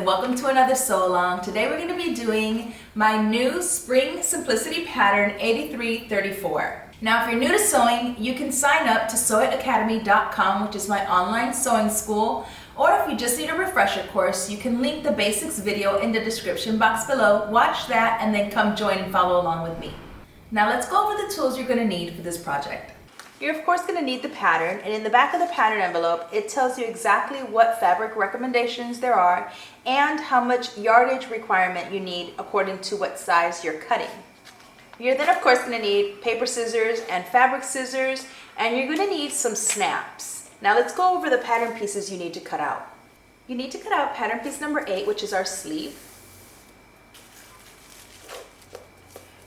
and welcome to another sew along. Today we're going to be doing my new Spring Simplicity pattern 8334. Now if you're new to sewing, you can sign up to sewitacademy.com, which is my online sewing school, or if you just need a refresher course, you can link the basics video in the description box below, watch that, and then come join and follow along with me. Now let's go over the tools you're going to need for this project. You're of course going to need the pattern, and in the back of the pattern envelope it tells you exactly what fabric recommendations there are and how much yardage requirement you need according to what size you're cutting. You're then of course going to need paper scissors and fabric scissors, and you're going to need some snaps. Now let's go over the pattern pieces you need to cut out. You need to cut out pattern piece number 8, which is our sleeve.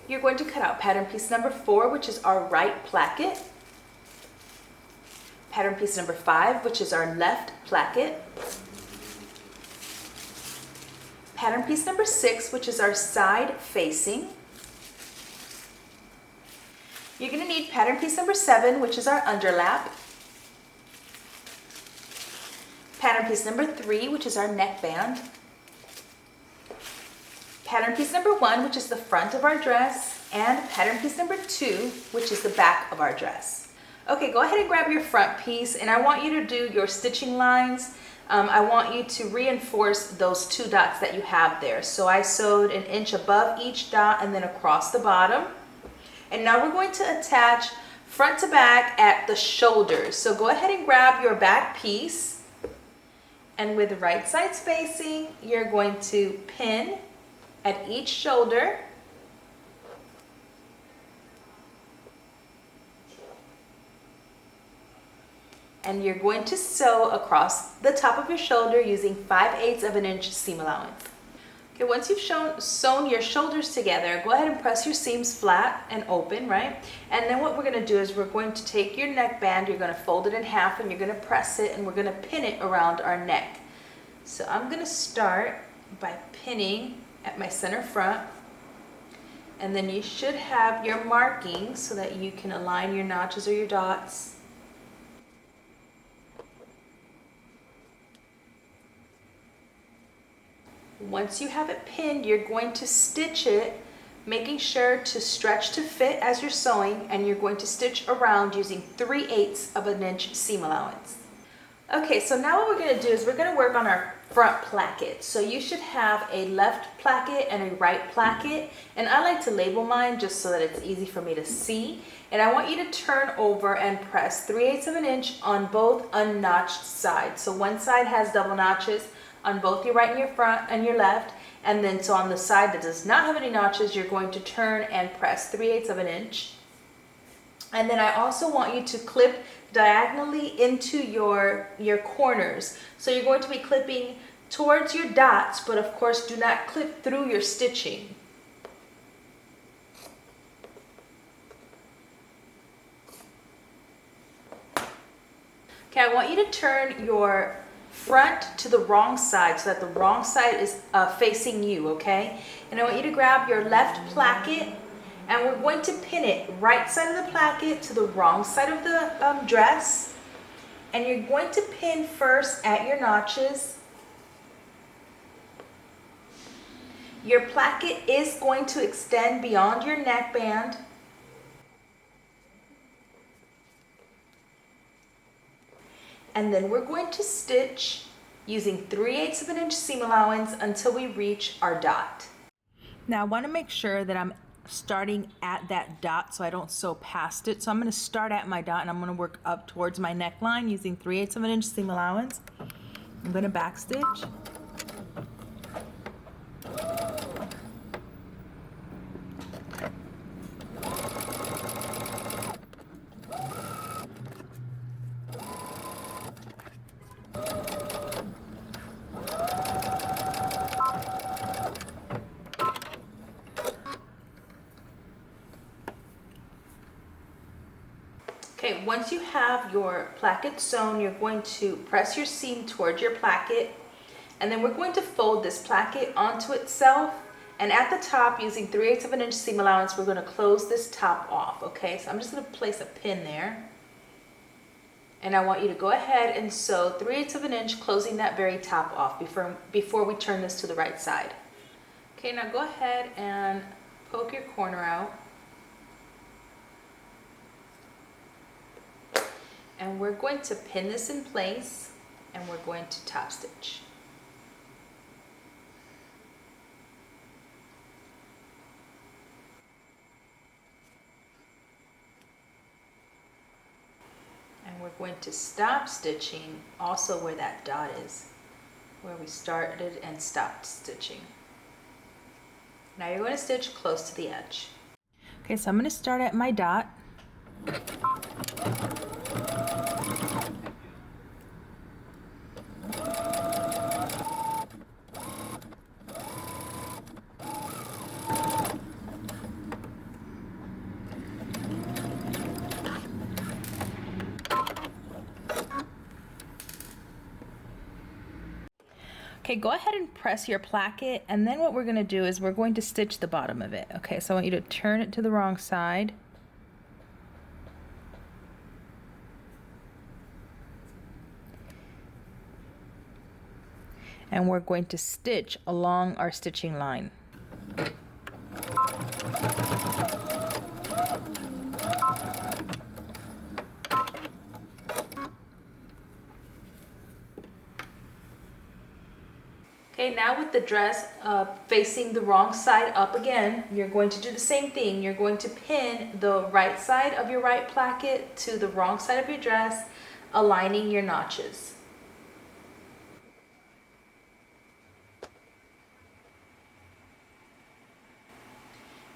You're going to cut out pattern piece number 4, which is our right placket. Pattern piece number 5, which is our left placket. Pattern piece number 6, which is our side facing. You're going to need pattern piece number 7, which is our underlap. Pattern piece number 3, which is our neckband. Pattern piece number 1, which is the front of our dress, and pattern piece number 2, which is the back of our dress. Okay, go ahead and grab your front piece, and I want you to do your stitching lines. I want you to reinforce those 2 dots that you have there. So I sewed 1 inch above each dot and then across the bottom. And now we're going to attach front to back at the shoulders. So go ahead and grab your back piece, and with the right side spacing, you're going to pin at each shoulder. And you're going to sew across the top of your shoulder using 5/8 of an inch seam allowance. Okay, once you've sewn your shoulders together, go ahead and press your seams flat and open, right? And then what we're going to do is we're going to take your neckband, you're going to fold it in half, and you're going to press it, and we're going to pin it around our neck. So I'm going to start by pinning at my center front, and then you should have your markings so that you can align your notches or your dots. Once you have it pinned, you're going to stitch it, making sure to stretch to fit as you're sewing, and you're going to stitch around using 3/8 of an inch seam allowance. Okay, so now what we're going to do is we're going to work on our front placket. So you should have a left placket and a right placket, and I like to label mine just so that it's easy for me to see. And I want you to turn over and press 3/8 of an inch on both unnotched sides. So one side has double notches on both your right and your front and your left, and then so on the side that does not have any notches, you're going to turn and press 3/8 of an inch. And then I also want you to clip diagonally into your corners. So you're going to be clipping towards your dots, but of course do not clip through your stitching. Okay, I want you to turn your front to the wrong side so that the wrong side is facing you, okay? And I want you to grab your left placket, and we're going to pin it right side of the placket to the wrong side of the dress. And you're going to pin first at your notches. Your placket is going to extend beyond your neckband. And then we're going to stitch using 3/8 of an inch seam allowance until we reach our dot. Now I want to make sure that I'm starting at that dot so I don't sew past it. So I'm going to start at my dot, and I'm going to work up towards my neckline using 3/8 of an inch seam allowance. I'm going to back stitch. Okay, once you have your placket sewn, you're going to press your seam towards your placket, and then we're going to fold this placket onto itself, and at the top, using 3/8 of an inch seam allowance, we're going to close this top off, okay? So I'm just going to place a pin there. And I want you to go ahead and sew 3/8 of an inch, closing that very top off before we turn this to the right side. Okay, now go ahead and poke your corner out. And we're going to pin this in place, and we're going to top stitch. And we're going to stop stitching also where that dot is, where we started and stopped stitching. Now you're going to stitch close to the edge. Okay, so I'm going to start at my dot. Okay, go ahead and press your placket, and then what we're going to do is we're going to stitch the bottom of it. Okay, so I want you to turn it to the wrong side. And we're going to stitch along our stitching line. Okay, now with the dress facing the wrong side up again, you're going to do the same thing. You're going to pin the right side of your right placket to the wrong side of your dress, aligning your notches.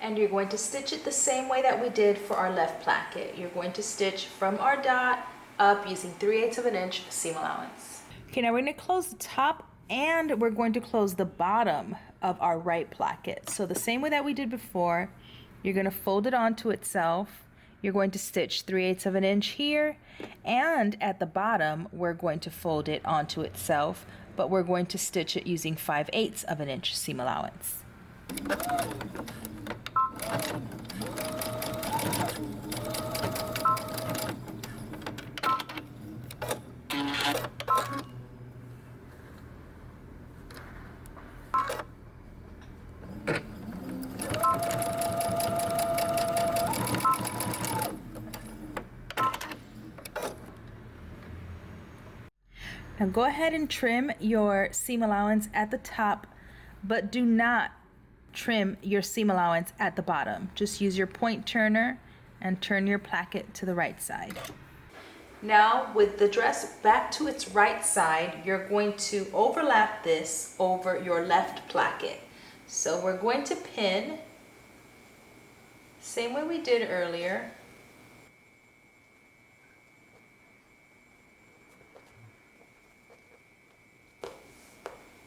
And you're going to stitch it the same way that we did for our left placket. You're going to stitch from our dot up using 3/8 of an inch seam allowance. Okay, now we're going to close the top and we're going to close the bottom of our right placket. So the same way that we did before, you're going to fold it onto itself. You're going to stitch 3/8 of an inch here, and at the bottom we're going to fold it onto itself, but we're going to stitch it using 5/8 of an inch seam allowance. Now go ahead and trim your seam allowance at the top, but do not trim your seam allowance at the bottom. Just use your point turner and turn your placket to the right side. Now with the dress back to its right side, you're going to overlap this over your left placket. So we're going to pin, same way we did earlier.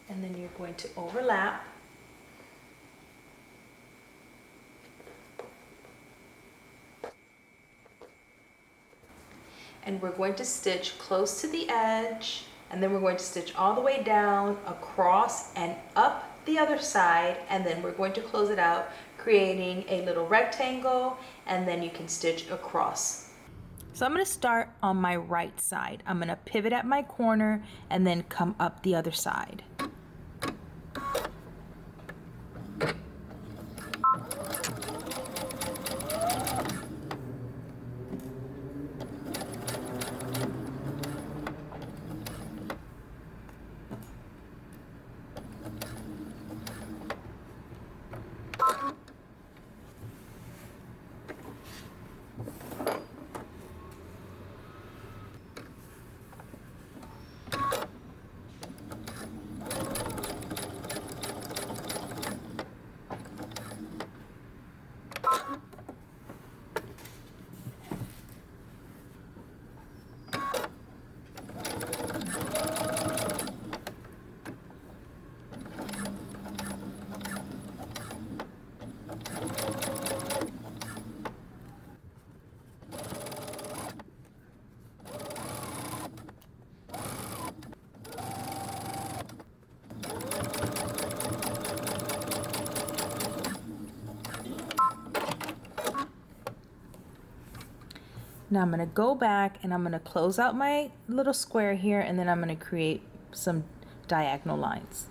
And then you're going to overlap. And we're going to stitch close to the edge, and then we're going to stitch all the way down, across, and up the other side, and then we're going to close it out, creating a little rectangle, and then you can stitch across. So I'm going to start on my right side. I'm going to pivot at my corner and then come up the other side. Now I'm going to go back and I'm going to close out my little square here, and then I'm going to create some diagonal lines.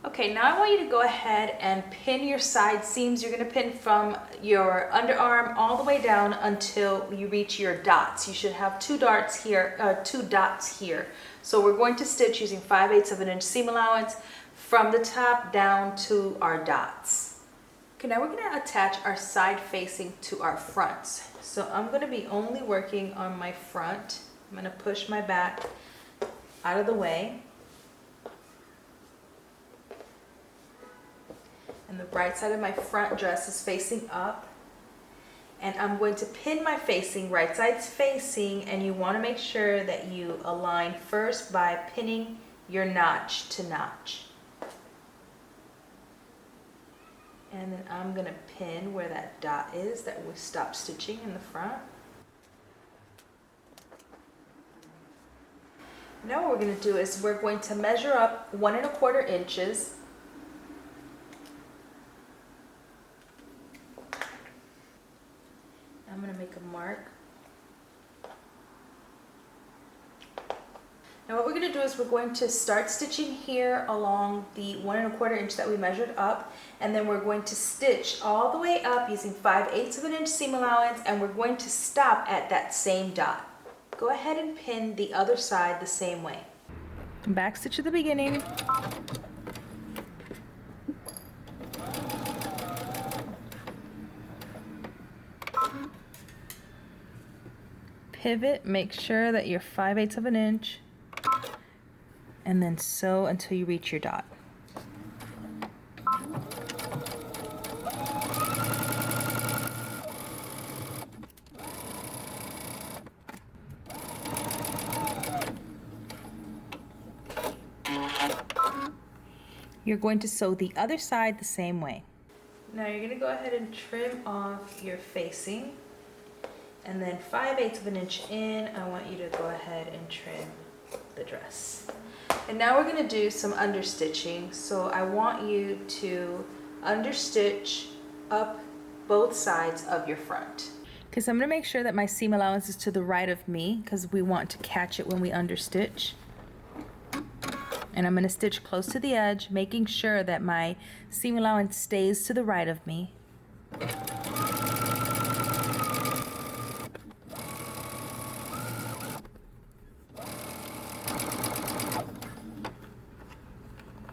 Okay, now I want you to go ahead and pin your side seams. You're going to pin from your underarm all the way down until you reach your dots. You should have two dots here. So we're going to stitch using 5/8 of an inch seam allowance from the top down to our dots. Okay, now we're going to attach our side facing to our fronts. So I'm going to be only working on my front. I'm going to push my back out of the way. And the right side of my front dress is facing up. And I'm going to pin my facing, right side's facing, and you want to make sure that you align first by pinning your notch to notch. And then I'm going to pin where that dot is that we stopped stitching in the front. Now what we're going to do is we're going to measure up 1 1/4 inches. I'm going to make a mark. Now what we're going to do is we're going to start stitching here along the 1 1/4 inch that we measured up, and then we're going to stitch all the way up using 5/8 of an inch seam allowance, and we're going to stop at that same dot. Go ahead and pin the other side the same way. Back stitch at the beginning. Pivot, make sure that you're 5/8 of an inch, and then sew until you reach your dot. You're going to sew the other side the same way. Now you're going to go ahead and trim off your facing. And then 5/8 of an inch in, I want you to go ahead and trim the dress. And now we're going to do some understitching. So I want you to understitch up both sides of your front. Because I'm going to make sure that my seam allowance is to the right of me, because we want to catch it when we understitch. And I'm going to stitch close to the edge, making sure that my seam allowance stays to the right of me.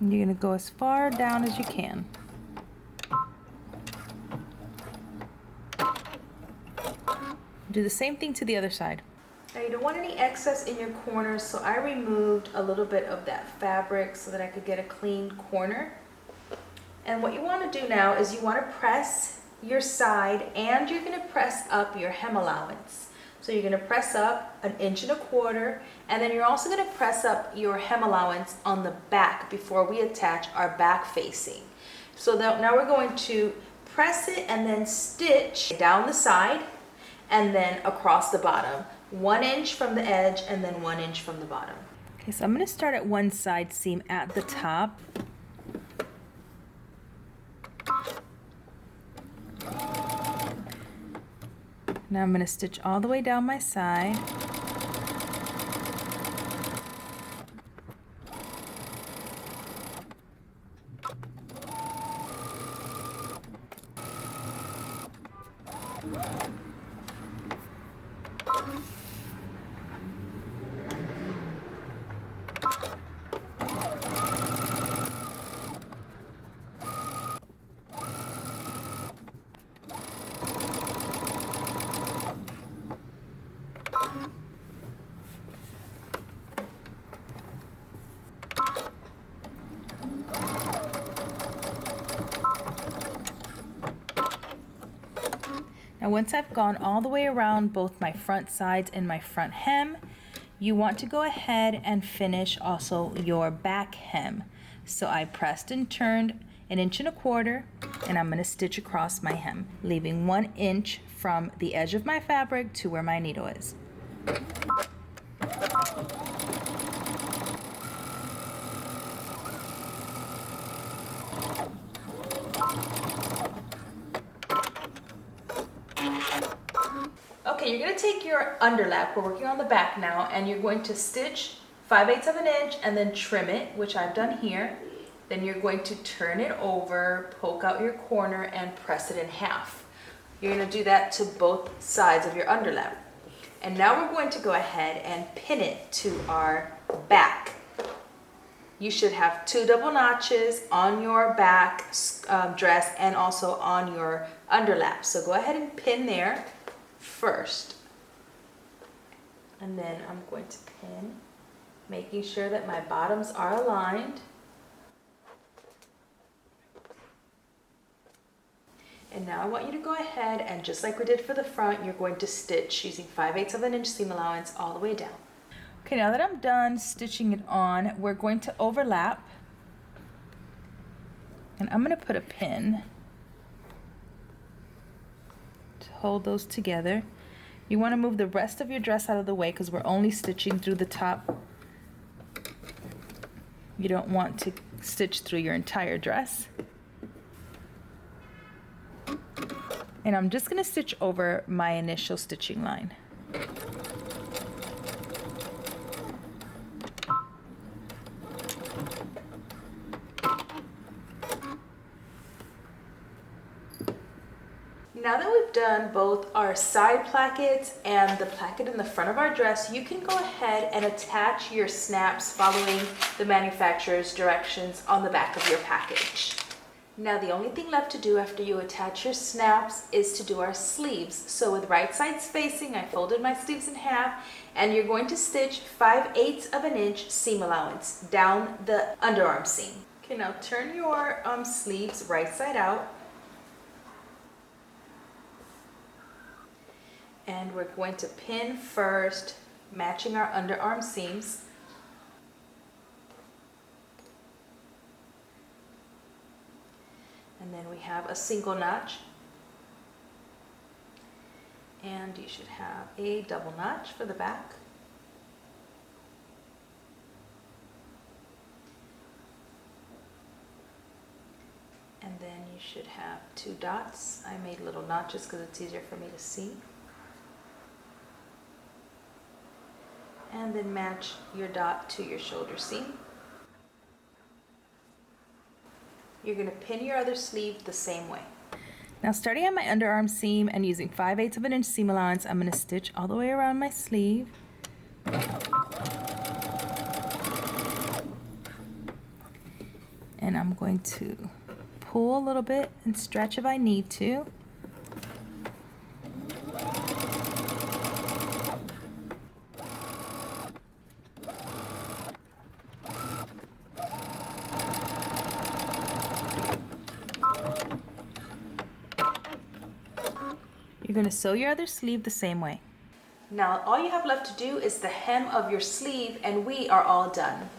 And you're going to go as far down as you can. Do the same thing to the other side. Now you don't want any excess in your corners, so I removed a little bit of that fabric so that I could get a clean corner. And what you want to do now is you want to press your side, and you're going to press up your hem allowance. So you're going to press up 1 1/4 inch, and then you're also going to press up your hem allowance on the back before we attach our back facing. So now we're going to press it and then stitch down the side and then across the bottom. 1 inch from the edge and then 1 inch from the bottom. Okay, so I'm going to start at one side seam at the top. Now I'm going to stitch all the way down my side. Now once I've gone all the way around both my front sides and my front hem, you want to go ahead and finish also your back hem. So I pressed and turned 1.25 inches, and I'm going to stitch across my hem, leaving 1 inch from the edge of my fabric to where my needle is. Okay, you're going to take your underlap, we're working on the back now, and you're going to stitch 5/8 of an inch and then trim it, which I've done here. Then you're going to turn it over, poke out your corner, and press it in half. You're going to do that to both sides of your underlap. And now we're going to go ahead and pin it to our back. You should have 2 double notches on your back dress and also on your underlap. So go ahead and pin there first. And then I'm going to pin, making sure that my bottoms are aligned. And now I want you to go ahead and, just like we did for the front, you're going to stitch using 5/8 of an inch seam allowance all the way down. Okay, now that I'm done stitching it on, we're going to overlap. And I'm going to put a pin to hold those together. You want to move the rest of your dress out of the way because we're only stitching through the top. You don't want to stitch through your entire dress. And I'm just going to stitch over my initial stitching line. Now that we've done both our side plackets and the placket in the front of our dress, you can go ahead and attach your snaps following the manufacturer's directions on the back of your package. Now the only thing left to do after you attach your snaps is to do our sleeves. So with right sides facing, I folded my sleeves in half, and you're going to stitch 5/8 of an inch seam allowance down the underarm seam. Okay, now turn your sleeves right side out. And we're going to pin first, matching our underarm seams. And then we have a single notch. And you should have a double notch for the back. And then you should have 2 dots. I made little notches because it's easier for me to see. And then match your dot to your shoulder seam. You're going to pin your other sleeve the same way. Now starting at my underarm seam and using 5/8 of an inch seam allowance, I'm going to stitch all the way around my sleeve. And I'm going to pull a little bit and stretch if I need to. You're going to sew your other sleeve the same way. Now all you have left to do is the hem of your sleeve, and we are all done.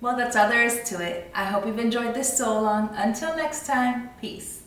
Well, that's all there is to it. I hope you've enjoyed this sew along. Until next time, peace.